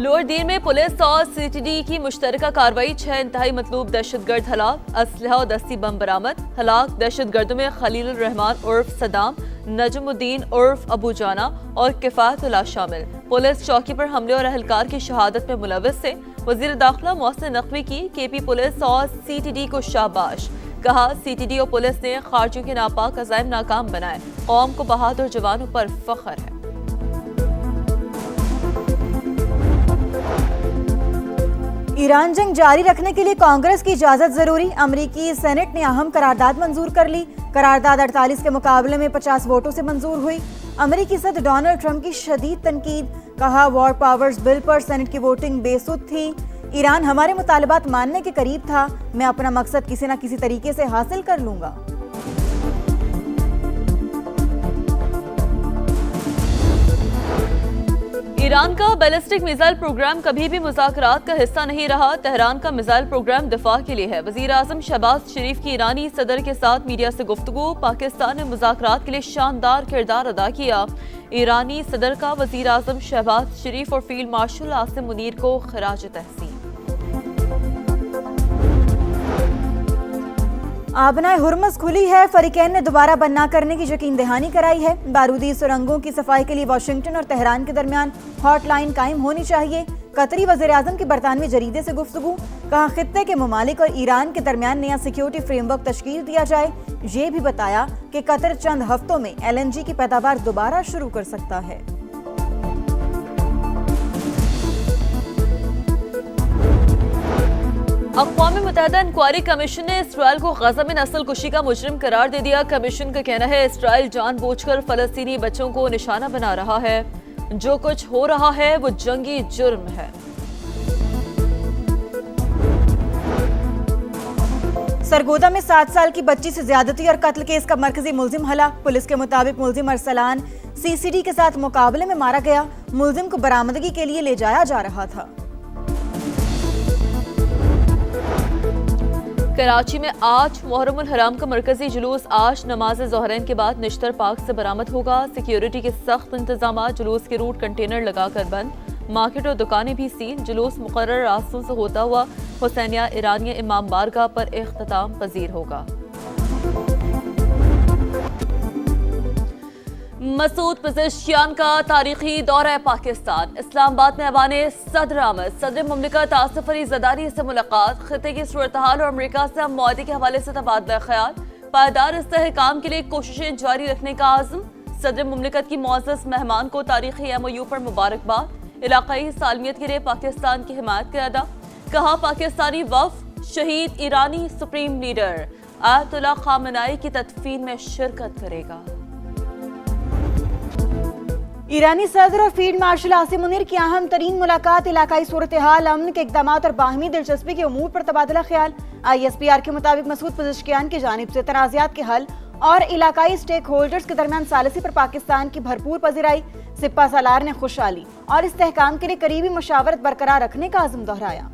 Lower दीन में police और CTD की मुश्तरका कार्रवाई, 6 इंतहाई मतलूब दहशतगर्द हलाक, असलहा और दस्ती बम बरामद। हलाक दहशतगर्दों में खलीलुर रहमान उर्फ सदाम, नजमुद्दीन उर्फ अबू जाना और किफायतुल्लाह शामिल। पुलिस चौकी पर हमले और अहलकार की शहादत में मुलव्वस से वजीर दाखिला मोहसिन नकवी की केपी पुलिस और सीटीडी को शाबाश। कहा, सीटीडी और पुलिस ने खारजियों के नापाक अज़ाइम नाकाम बनाए। कौम को बहादुर जवानों पर फख्र है। ईरान जंग जारी रखने के लिए कांग्रेस की इजाजत जरूरी। अमरीकी सेनेट ने अहम करारदाद मंजूर कर ली। करारदाद 48 के मुकाबले में 50 वोटों से मंजूर हुई। अमरीकी सदर डोनाल्ड ट्रंप की शदीद तनकीद। कहा, वॉर पावर्स बिल पर सेनेट की वोटिंग बेसुध थी। ईरान हमारे मुतालबात मानने के करीब था। मैं अपना मकसद किसी न किसी तरीके से हासिल कर लूंगा। ईरान का बैलिस्टिक मिसाइल प्रोग्राम कभी भी मुज़ाकरात का हिस्सा नहीं रहा। तेहरान का मिसाइल प्रोग्राम दिफा के लिए है। वज़ीर आज़म शहबाज शरीफ की ईरानी सदर के साथ मीडिया से गुफ्तगू। पाकिस्तान ने मुज़ाकरात के लिए शानदार किरदार अदा किया। ईरानी सदर का वज़ीर आज़म शहबाज शरीफ और फील्ड मार्शल आसिम मुनीर को खिराज तहसीन। आबनाए हुर्मुज़ खुली है। फरीकैन ने दोबारा बंद न करने की यकीन दहानी कराई है। बारूदी सुरंगों की सफाई के लिए वाशिंगटन और तेहरान के दरमियान हॉटलाइन कायम होनी चाहिए। कतरी वज़ीर आज़म की बरतानवी जरीदे से गुफ्तगू। कहा, खित्ते के ममालिक और ईरान के दरमियान नया सिक्योरिटी फ्रेमवर्क तश्कील दिया जाए। ये भी बताया कि कतर चंद हफ्तों में LNG की पैदावार दोबारा शुरू कर सकता है। अक़वाम मुत्तहिदा इंक्वायरी कमीशन ने इसराइल को गज़ा में नस्ल कुशी का मुजरिम करार दे दिया। कमीशन का कहना है, इसराइल जानबूझकर फ़लस्तीनी बच्चों को निशाना बना रहा है। जो कुछ हो रहा है वो जंगी जुर्म है। सरगोदा में 7 साल की बच्ची से ज्यादती और कत्ल केस का मरकजी मुल्जिम हलाक। पुलिस के मुताबिक मुल्जिम अरसलान CCD के साथ मुकाबले में मारा गया। मुल्जिम को बरामदगी के लिए ले जाया जा रहा था। कराची में आज मुहर्रमुल हराम का मरकजी जुलूस आज नमाज ज़ोहरैन के बाद निश्तर पार्क से बरामद होगा। सिक्योरिटी के सख्त इंतजाम, जुलूस के रूट कंटेनर लगाकर बंद, मार्केट और दुकानें भी सील। जुलूस मुकर्रर रास्तों से होता हुआ हुसैनिया ईरानिया इमाम बारगाह पर इख्तिताम पजीर होगा। मसूद पज़ेश्कियान का तारीखी दौरा पाकिस्तान। इस्लामाबाद में ऐवान सदर आमद। सदर मुमलिकत आसिफ अली ज़रदारी से मुलाकात। खित्ते की सूरत हाल और अमरीका से मुआहदे के हवाले से तबादला ख्याल। पायदार इस्तेहकाम के लिए कोशिशें जारी रखने का आज़म। सदर मुमलिकत की मुअज़्ज़ज़ मेहमान को तारीखी MOU पर मुबारकबाद। इलाकाई सालमियत के लिए पाकिस्तान की हिमायत का अदा। कहा, पाकिस्तानी वफ़द शहीद ईरानी सुप्रीम लीडर आयतुल्लाह खामेनी की तदफीन में शिरकत करेगा। ईरानी सदर और फील्ड मार्शल आसिम मुनीर की अहम तरीन मुलाकात। इलाकाई सूरत हाल, अमन के इक़दाम और बाहमी दिलचस्पी के उमूर पर तबादला ख्याल। ISPR के मुताबिक मसूद पज़ेश्कियान की जानिब से तनाज़ात के हल और इलाकाई स्टेक होल्डर्स के दरमियान सालिसी पर पाकिस्तान की भरपूर पज़ीराई। सिप्पा सालार ने खुशहाली और इस्तेहकाम के लिए करीबी मुशावरत बरकरार रखने का आज़म दोहराया।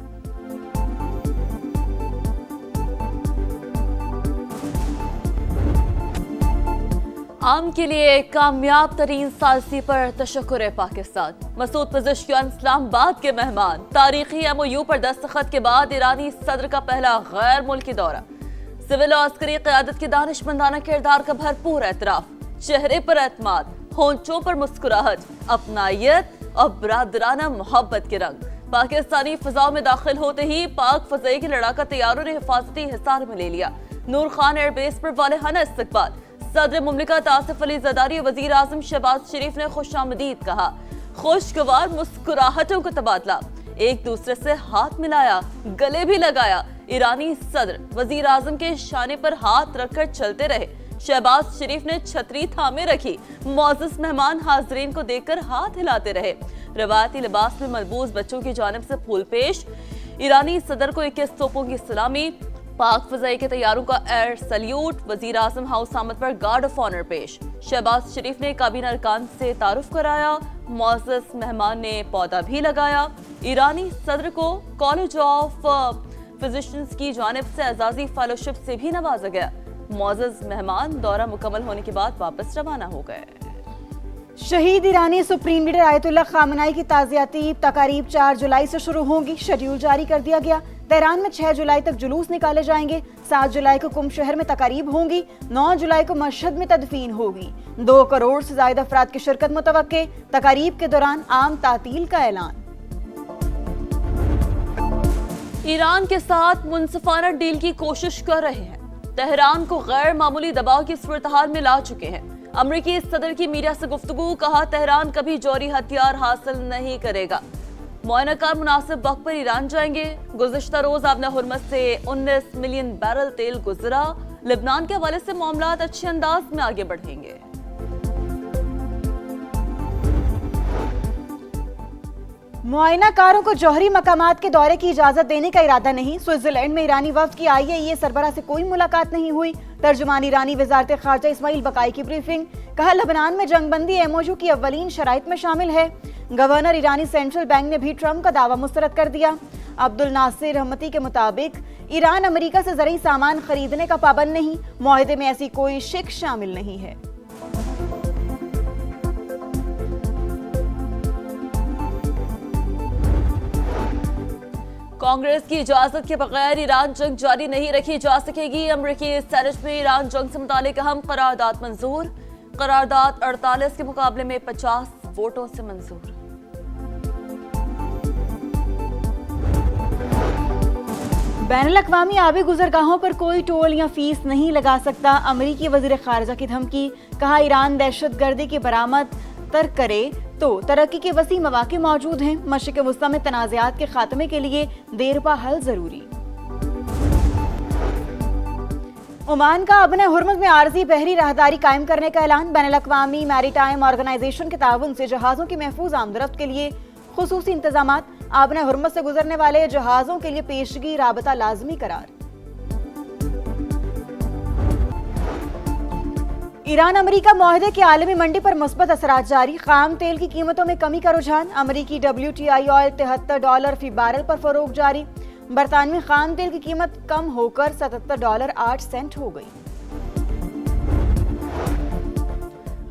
आम के लिए कामयाब तरीन सालसी पर तशक्कुर है पाकिस्तान। मसूद पज़ेश्कियान इस्लामाबाद के मेहमान। तारीखी MOU पर दस्तखत के बाद ईरानी सदर का पहला गैर मुल्की दौरा। सिविल और अस्करी क़यादत के दानिशमंदाना किरदार का भरपूर एतराफ। चेहरे पर एतमाद, होंठों पर मुस्कुराहट, अपनायत और बरादराना मोहब्बत के रंग। पाकिस्तानी फ़ज़ाओं में दाखिल होते ही पाक फ़ज़ाई के लड़ाका तैयारों ने हिफाजती हिसार में ले लिया। नूर खान एयरबेस पर वालेहाना इस्तकबाल। सदर मुमलिकत आसिफ अली ज़रदारी और वज़ीर आज़म शहबाज शरीफ ने खुशामदीद कहा। खुशगवार मुस्कुराहटों का तबादला। एक दूसरे से हाथ मिलाया, गले भी लगाया। ईरानी सदर वज़ीर आज़म के शाने पर हाथ रखकर चलते रहे। शहबाज शरीफ ने छतरी थामे रखी। मुअज़्ज़ज़ मेहमान हाज़रीन को देखकर हाथ हिलाते रहे। रवायती लिबास में मलबूस बच्चों की जानिब से फूल पेश। ईरानी सदर को 21 तोपों की सलामी। पाक फ़ज़ाई के तैयारों का एयर सल्यूट। वज़ीर आज़म हाउस आमद पर गार्ड ऑफ ऑनर पेश। शहबाज शरीफ ने काबीना अरकान से तारुफ कराया। मुअज़्ज़ज़ मेहमान ने पौधा भी लगाया। ईरानी सदर को कॉलेज ऑफ फिजिशियंस की जानिब से एजाज़ी फेलोशिप से भी नवाजा गया। मुअज़्ज़ज़ मेहमान दौरा मुकम्मल होने के बाद वापस रवाना हो गए। शहीद ईरानी सुप्रीम लीडर आयतुल्लाह खामनाई की ताज़ियाती तकारीब 4 जुलाई से शुरू होंगी। शेड्यूल जारी कर दिया गया। तेहरान में 6 जुलाई तक जुलूस निकाले जाएंगे। 7 जुलाई को कुम शहर में तकारीब होंगी। 9 जुलाई को मशहद में तदफीन होगी। 2 करोड़ से ज्यादा अफराद की शिरकत मुतवक्के। तकारीब के दौरान आम तातील का ऐलान। ईरान के साथ मुनसिफाना डील की कोशिश कर रहे हैं। तेहरान को गैर मामूली दबाव की सूरत-हाल में ला चुके हैं। अमरीकी सदर की मीडिया से गुफ्तगू, कहा तेहरान कभी जौहरी हथियार हासिल नहीं करेगा। मुआयनाकार मुनासिब वक्त पर ईरान जाएंगे। गुज़िश्ता रोज आबना हुर्मस से 19 मिलियन बैरल तेल गुजरा। लेबनान के हवाले से मामलात अच्छे अंदाज में आगे बढ़ेंगे। मुआयनाकारों को जौहरी मकामात के दौरे की इजाजत देने का इरादा नहीं। स्विट्जरलैंड में ईरानी वफ्द की IAEA सरबराह से कोई मुलाकात नहीं हुई। तर्जुमान ईरानी वजारत खारजा इस्माइल बकाई की ब्रीफिंग, कहा लबनान में जंगबंदी MOU की अव्वलीन शराइत में शामिल है। गवर्नर ईरानी सेंट्रल बैंक ने भी ट्रंप का दावा मुस्तरद कर दिया। अब्दुल नासिर रहमती के मुताबिक ईरान अमेरिका से ज़रूरी सामान खरीदने का पाबंद नहीं। मुआहदे में ऐसी कोई शिक शामिल नहीं है। कांग्रेस की इजाजत के बगैर ईरान जंग जारी नहीं रखी जा सकेगी। अमरीकी सेनेट में ईरान जंग से मुतालिक अहम करारदाद मंजूर। करारदाद 48 के मुकाबले में 50 वोटों से मंजूर। बैनुल-अक़वामी आबी गुजरगाहों पर कोई टोल या फीस नहीं लगा सकता। अमरीकी वज़ीर ख़ारिजा की धमकी, कहा ईरान दहशतगर्दी की बरामद तर्क करे तो तरक्की के वसी मौके मौजूद हैं। मशरिक़ वुस्ता में तनाज़ात के खात्मे के लिए देरपा हल जरूरी। ओमान का अबना हुर्मुज़ में आर्जी बहरी राहदारी कायम करने का ऐलान। बैनुल-अक़वामी मैरीटाइम ऑर्गेनाइजेशन के ताउन से जहाज़ों की महफूज आमदरफ्त के लिए खुसूसी इंतजामात। आबना हुर्मुज़ से गुजरने वाले जहाज़ों के लिए पेशगी राबता लाजमी करार। ईरान अमेरिका मुआहदे के आलमी मंडी पर मुस्बत असरात जारी। खाम तेल की कीमतों में कमी का रुझान। अमेरिकी WTI ऑयल $73 फी बैरल पर फरोख्त जारी। बरतानवी खाम तेल की कीमत कम होकर $77.08 हो गई।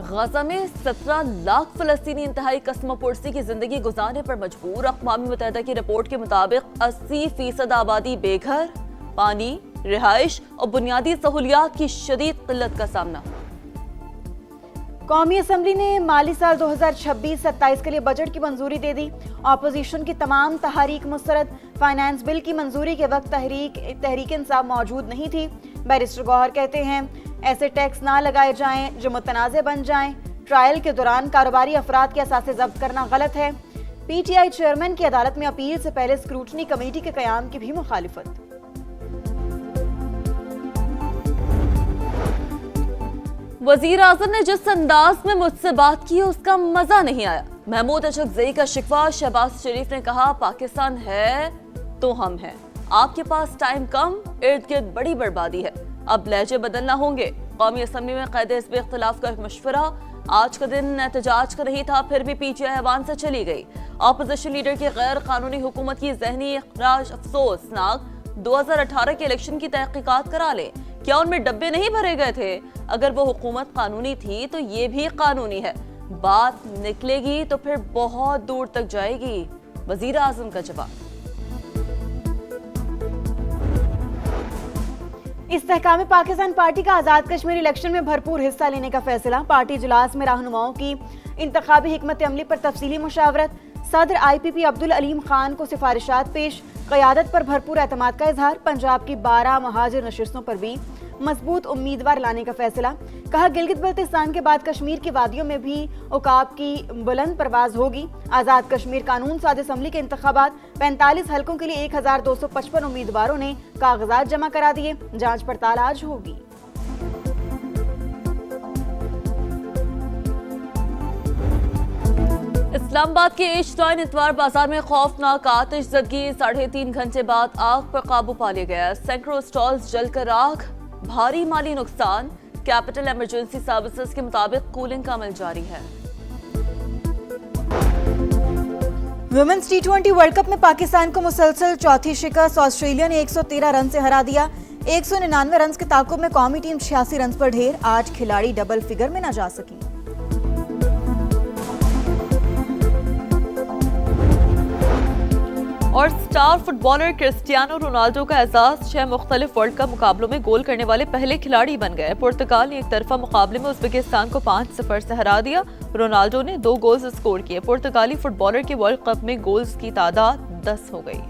गजा में 17 लाख फलस्तीनी इंतहाई कस्मोपुरसी की जिंदगी गुजारने पर मजबूर। अक़वाम मुत्तहिदा की रिपोर्ट के मुताबिक 80% आबादी बेघर, पानी, रिहाइश और बुनियादी सहूलियात की शदीद किल्लत का सामना। कौमी असम्बली ने माली साल 2026-27 के लिए बजट की मंजूरी दे दी। अपोजिशन की तमाम तहरीक मुस्तरद। फाइनेंस बिल की मंजूरी के वक्त तहरीक इंसाफ मौजूद नहीं थी। बैरिस्टर गौहर कहते हैं ऐसे टैक्स ना लगाए जाएं जो मुतनाज़े बन जाएं। ट्रायल के दौरान कारोबारी अफराद के असासे जब्त करना गलत है। PTI चेयरमैन की अदालत में अपील से पहले स्क्रूटनी कमेटी के क़याम की भी मुखालिफत। वजीर आजम ने जिस अंदाज में मुझसे बात की उसका मजा नहीं आया। महमूद अशरफजई का शिकवा। शहबाज शरीफ ने कहा पाकिस्तान है तो हम हैं, आपके पास टाइम कम, इर्द गिर्द बड़ी बर्बादी है, अब लहजे बदलना होंगे। कौमी असम्बली में क़ैद हिज़्ब इख्तिलाफ का मशवरा। आज का दिन एहतजाज का नहीं था, फिर भी PTI ऐवान से चली गई। अपोजिशन लीडर की गैर कानूनी हुकूमत की जहनी इखराज अफसोसनाक। 2018 के इलेक्शन की तहकीकात करा लें, क्या उनमें डब्बे नहीं भरे गए थे? अगर वो हुकूमत कानूनी थी तो ये भी कानूनी है। बात निकलेगी तो फिर बहुत दूर तक जाएगी। वजीर आजम का जवाब। इस्तेहकाम पाकिस्तान पार्टी का आज़ाद कश्मीर इलेक्शन में भरपूर हिस्सा लेने का फैसला। पार्टी इजलास में रहनुमाओं की इंतखाबी हिकमत अमली पर तफसीली मुशावरत। सदर IPP अब्दुल अलीम खान को सिफारिशात पेश। क़यादत पर भरपूर एतमाद का इजहार। पंजाब की 12 महाजिर नशिस्तों पर भी मजबूत उम्मीदवार लाने का फैसला। कहा गिलगित बल्तिस्तान के बाद कश्मीर की वादियों में भी औकाब की बुलंद परवाज होगी। आज़ाद कश्मीर कानून साज असम्बली के इंतखाबात। 45 हलकों के लिए 1255 उम्मीदवारों ने कागजात जमा करा दिए। जांच पड़ताल आज होगी। इस्लामाबाद के एशटाइन इतवार बाजार में खौफनाक आतिशज़दगी। 3.5 घंटे बाद आग पर काबू पा लिया गया। सैकड़ों स्टॉल्स जलकर आग, भारी माली नुकसान। कैपिटल इमरजेंसी सर्विसेज के मुताबिक कूलिंग का अमल जारी है। वुमेन्स T20 वर्ल्ड कप में पाकिस्तान को मुसलसल चौथी शिकस्त। ऑस्ट्रेलिया ने 113 रन से हरा दिया। 199 रन के ताकुब में कौमी टीम 86 रन पर ढेर। 8 खिलाड़ी डबल फिगर में न जा सकी। और स्टार फुटबॉलर क्रिस्टियानो रोनाल्डो का एजाज 6 मुख्तलिफ वर्ल्ड कप मुकाबलों में गोल करने वाले पहले खिलाड़ी बन गए। पुर्तगाल ने एक तरफा मुकाबले में उज़्बेकिस्तान को 5-0 से हरा दिया। रोनाल्डो ने 2 गोल्स स्कोर किए। पुर्तगाली फुटबॉलर के वर्ल्ड कप में गोल्स की तादाद 10 हो गई।